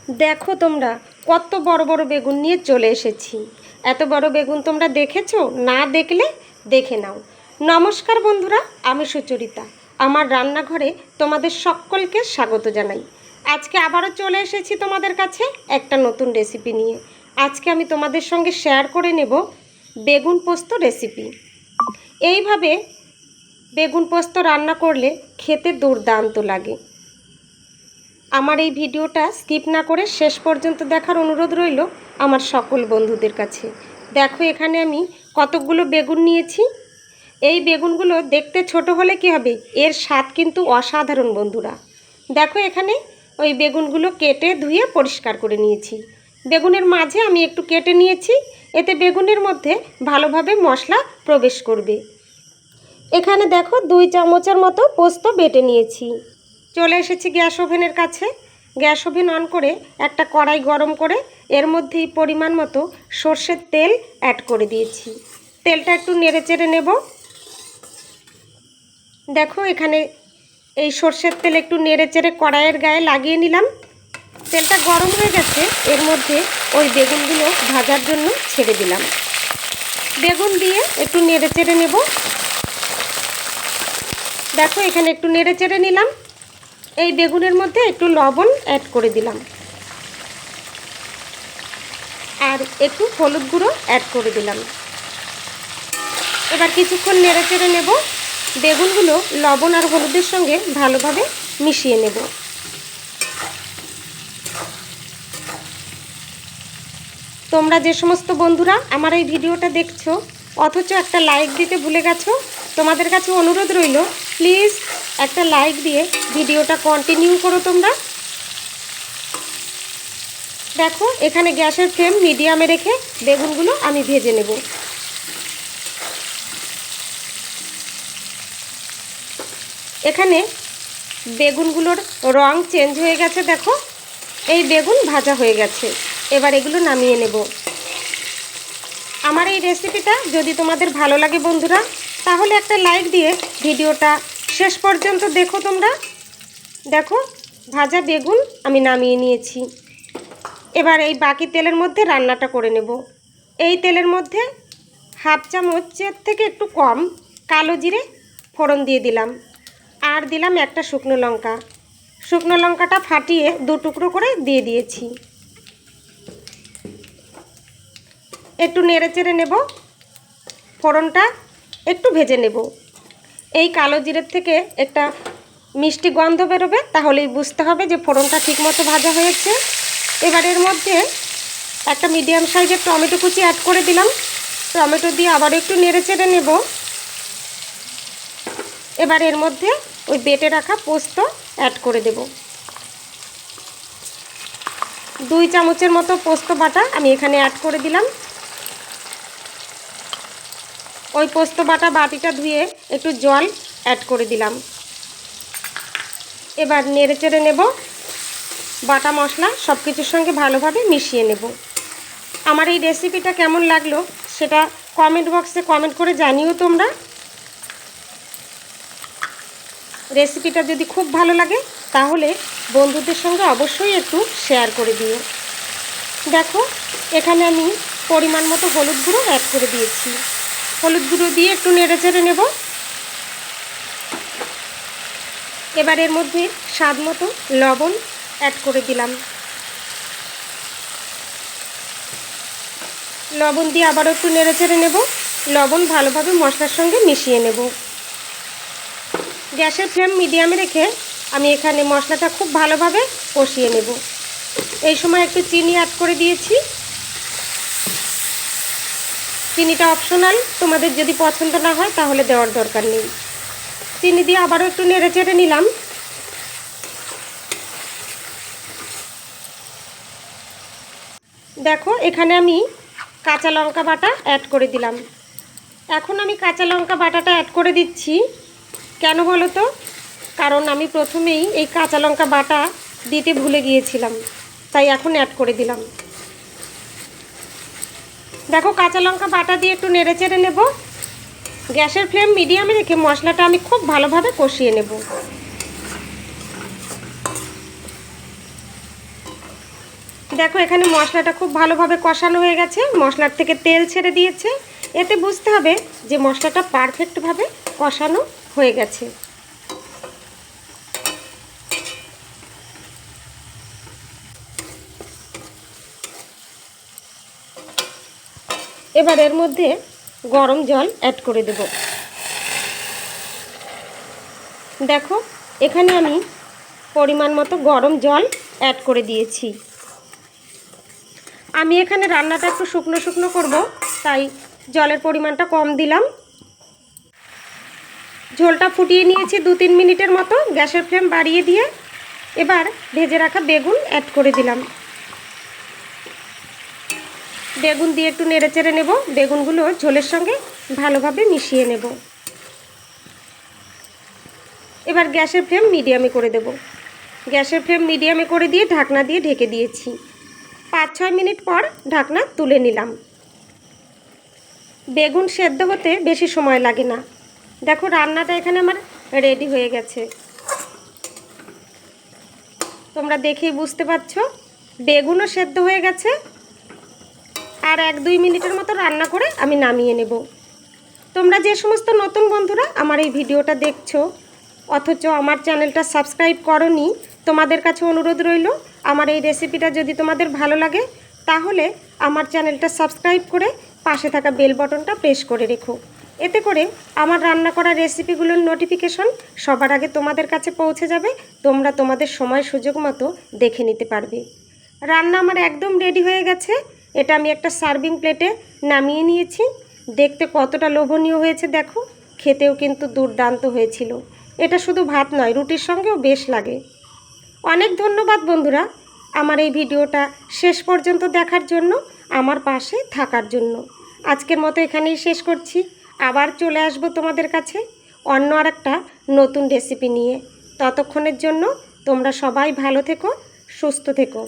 দেখো তোমরা কত বড় বড় বেগুন নিয়ে চলে এসেছি। এত বড় বেগুন তোমরা দেখেছো? না দেখলে দেখে নাও। নমস্কার বন্ধুরা, আমি সুচরিতা। আমার রান্নাঘরে তোমাদের সকলকে স্বাগত জানাই। আজকে আবারও চলে এসেছি তোমাদের কাছে একটা নতুন রেসিপি নিয়ে। আজকে আমি তোমাদের সঙ্গে শেয়ার করে নেব বেগুন পোস্ত রেসিপি। এইভাবে বেগুন পোস্ত রান্না করলে খেতে দুর্দান্ত লাগে। আমার এই ভিডিওটা স্কিপ না করে শেষ পর্যন্ত দেখার অনুরোধ রইল আমার সকল বন্ধুদের কাছে। দেখো এখানে আমি কতকগুলো বেগুন নিয়েছি। এই বেগুনগুলো দেখতে ছোট হলে কী হবে, এর স্বাদ কিন্তু অসাধারণ বন্ধুরা। দেখো এখানে ওই বেগুনগুলো কেটে ধুয়ে পরিষ্কার করে নিয়েছি। বেগুনের মাঝে আমি একটু কেটে নিয়েছি, এতে বেগুনের মধ্যে ভালোভাবে মশলা প্রবেশ করবে। এখানে দেখো 2 চামচের মতো পোস্ত বেটে নিয়েছি। চলে এসেছি গ্যাস ওভেনের কাছে। গ্যাস ওভেন অন করে একটা কড়াই গরম করে এর মধ্যেই পরিমাণ মতো সর্ষের তেল অ্যাড করে দিয়েছি। তেলটা একটু নেড়ে চেড়ে নেব। দেখো এখানে এই সর্ষের তেল একটু নেড়ে চেড়ে কড়াইয়ের গায়ে লাগিয়ে নিলাম। তেলটা গরম হয়ে গেছে, এর মধ্যে ওই বেগুনগুলো ভাজার জন্য ছেড়ে দিলাম। বেগুন দিয়ে একটু নেড়ে চেড়ে নেব। দেখো এখানে একটু নেড়ে চেড়ে নিলাম। এই বেগুনের মধ্যে একটু লবণ অ্যাড করে দিলাম আর একটু হলুদ গুঁড়ো অ্যাড করে দিলাম। এবার কিছুক্ষণ নেড়ে চেড়ে নেব। বেগুনগুলো লবণ আর হলুদের সঙ্গে ভালোভাবে মিশিয়ে নেব। তোমরা যে সমস্ত বন্ধুরা আমার এই ভিডিওটা দেখছো অথচ একটা লাইক দিতে ভুলে গেছো, তোমাদের কাছে অনুরোধ রইল প্লিজ একটা লাইক দিয়ে ভিডিওটা কন্টিনিউ করো তোমরা। দেখো এখানে গ্যাসের ফ্লেম মিডিয়ামে রেখে বেগুনগুলো আমি ভেজে নেব। এখানে বেগুনগুলোর রং চেঞ্জ হয়ে গেছে। দেখো এই বেগুন ভাজা হয়ে গেছে। এবার এগুলো নামিয়ে নেব। আমার এই রেসিপিটা যদি তোমাদের ভালো লাগে বন্ধুরা, তাহলে একটা লাইক দিয়ে ভিডিওটা শেষ পর্যন্ত দেখো তোমরা। দেখো ভাজা বেগুন আমি নামিয়ে নিয়েছি। এবার এই বাকি তেলের মধ্যে রান্নাটা করে নেব। এই তেলের মধ্যে 1/2 চামচের থেকে একটু কম কালো জিরে ফোড়ন দিয়ে দিলাম আর দিলাম একটা শুকনো লঙ্কা। শুকনো লঙ্কাটা ফাটিয়ে 2 টুকরো করে দিয়ে দিয়েছি। একটু নেড়ে চেড়ে নেব। ফোড়নটা একটু ভেজে নেব। এই কালো জিরের থেকে একটা মিষ্টি গন্ধ বেরোবে, তাহলেই বুঝতে হবে যে ফোড়নটা ঠিকমতো ভাজা হয়েছে। এবার এর মধ্যে একটা মিডিয়াম সাইজের টমেটো কুচি অ্যাড করে দিলাম। টমেটো দিয়ে আবার একটু নেড়ে চেড়ে নেব। এবার এর মধ্যে ওই বেটে রাখা পোস্ত অ্যাড করে দেব। 2 চামচের মতো পোস্ত বাটা আমি এখানে অ্যাড করে দিলাম। ওই পোস্ত বাটা বাটিটা ধুয়ে একটু জল অ্যাড করে দিলাম। এবার নেড়ে চেড়ে নেব। বাটা মশলা সব কিছুর সঙ্গে ভালোভাবে মিশিয়ে নেব। আমার এই রেসিপিটা কেমন লাগলো সেটা কমেন্ট বক্সে কমেন্ট করে জানিও তোমরা। রেসিপিটা যদি খুব ভালো লাগে তাহলে বন্ধুদের সঙ্গে অবশ্যই একটু শেয়ার করে দিও। দেখো এখানে আমি পরিমাণ মতো হলুদ গুঁড়ো অ্যাড করে দিয়েছি। হলুদ গুঁড়ো দিয়ে একটু নেড়ে চেড়ে নেব। এবার এর মধ্যে স্বাদ মতো লবণ অ্যাড করে দিলাম। লবণ দিয়ে আবারও একটু নেড়ে চেড়ে নেব। লবণ ভালোভাবে মশলার সঙ্গে মিশিয়ে নেব। গ্যাসের ফ্লেম মিডিয়ামে রেখে আমি এখানে মশলাটা খুব ভালোভাবে কষিয়ে নেব। এই সময় একটু চিনি অ্যাড করে দিয়েছি। চিনিটা অপশনাল, তোমাদের যদি পছন্দ না হয় তাহলে দেওয়ার দরকার নেই। চিনি দিয়ে আবারও একটু নেড়ে চেড়ে নিলাম। দেখো এখানে আমি কাঁচা লঙ্কা বাটা অ্যাড করে দিলাম। এখন আমি কাঁচা লঙ্কা বাটাটা অ্যাড করে দিচ্ছি। কেন বলো তো? কারণ আমি প্রথমেই এই কাঁচা লঙ্কা বাটা দিতে ভুলে গিয়েছিলাম, তাই এখন অ্যাড করে দিলাম। দেখো কাঁচা লঙ্কা বাটা দিয়ে একটু নেড়ে চেড়ে নেব। গ্যাসের ফ্লেম মিডিয়ামে রেখে মশলাটা আমি খুব ভালোভাবে কষিয়ে নেব। দেখো এখানে মশলাটা খুব ভালোভাবে কষানো হয়ে গেছে, মশলার থেকে তেল ছেড়ে দিয়েছে। এতে বুঝতে হবে যে মশলাটা পারফেক্টভাবে কষানো হয়ে গেছে। এবার এর মধ্যে গরম জল অ্যাড করে দেব। দেখো এখানে আমি পরিমাণ মতো গরম জল অ্যাড করে দিয়েছি। আমি এখানে রান্নাটা একটু শুকনো শুকনো করব, তাই জলের পরিমাণটা কম দিলাম। ঝোলটা ফুটিয়ে নিয়েছি 2-3 মিনিটের মতো। গ্যাসের ফ্লেম বাড়িয়ে দিয়ে এবার ভেজে রাখা বেগুন অ্যাড করে দিলাম। বেগুন দিয়ে একটু নেড়েচেড়ে নেব। বেগুনগুলো ঝোলের সঙ্গে ভালোভাবে মিশিয়ে নেব। এবার গ্যাসের ফ্লেম মিডিয়ামে করে দেব। গ্যাসের ফ্লেম মিডিয়ামে করে দিয়ে ঢাকনা দিয়ে ঢেকে দিয়েছি। 5-6 মিনিট পর ঢাকনা তুলে নিলাম। বেগুন সেদ্ধ হতে বেশি সময় লাগে না। দেখো রান্নাটা এখানে আমার রেডি হয়ে গেছে। তোমরা দেখেই বুঝতে পারছো বেগুনও সেদ্ধ হয়ে গেছে। আর 1-2 মিনিটের মতো রান্না করে আমি নামিয়ে নেব। তোমরা যে সমস্ত নতুন বন্ধুরা আমার এই ভিডিওটা দেখছো অথচ আমার চ্যানেলটা সাবস্ক্রাইব করোনি, তোমাদের কাছে অনুরোধ রইল আমার এই রেসিপিটা যদি তোমাদের ভালো লাগে তাহলে আমার চ্যানেলটা সাবস্ক্রাইব করে পাশে থাকা বেল বাটনটা প্রেস করে রেখো। এতে করে আমার রান্না করা রেসিপিগুলোর নোটিফিকেশন সবার আগে তোমাদের কাছে পৌঁছে যাবে। তোমরা তোমাদের সময় সুযোগ মতো দেখে নিতে পারবে। রান্না আমার একদম রেডি হয়ে গেছে। এটা আমি একটা সার্ভিং প্লেটে নামিয়ে নিয়েছি। দেখতে কতটা লোভনীয় হয়েছে দেখো, খেতেও কিন্তু দুর্দান্ত হয়েছিল। এটা শুধু ভাত নয়, রুটির সঙ্গেও বেশ লাগে। অনেক ধন্যবাদ বন্ধুরা আমার এই ভিডিওটা শেষ পর্যন্ত দেখার জন্য, আমার পাশে থাকার জন্য। আজকের মতো এখানেই শেষ করছি। আবার চলে আসব তোমাদের কাছে অন্য আরেকটা নতুন রেসিপি নিয়ে। ততক্ষণের জন্য তোমরা সবাই ভালো থেকো, সুস্থ থেকো।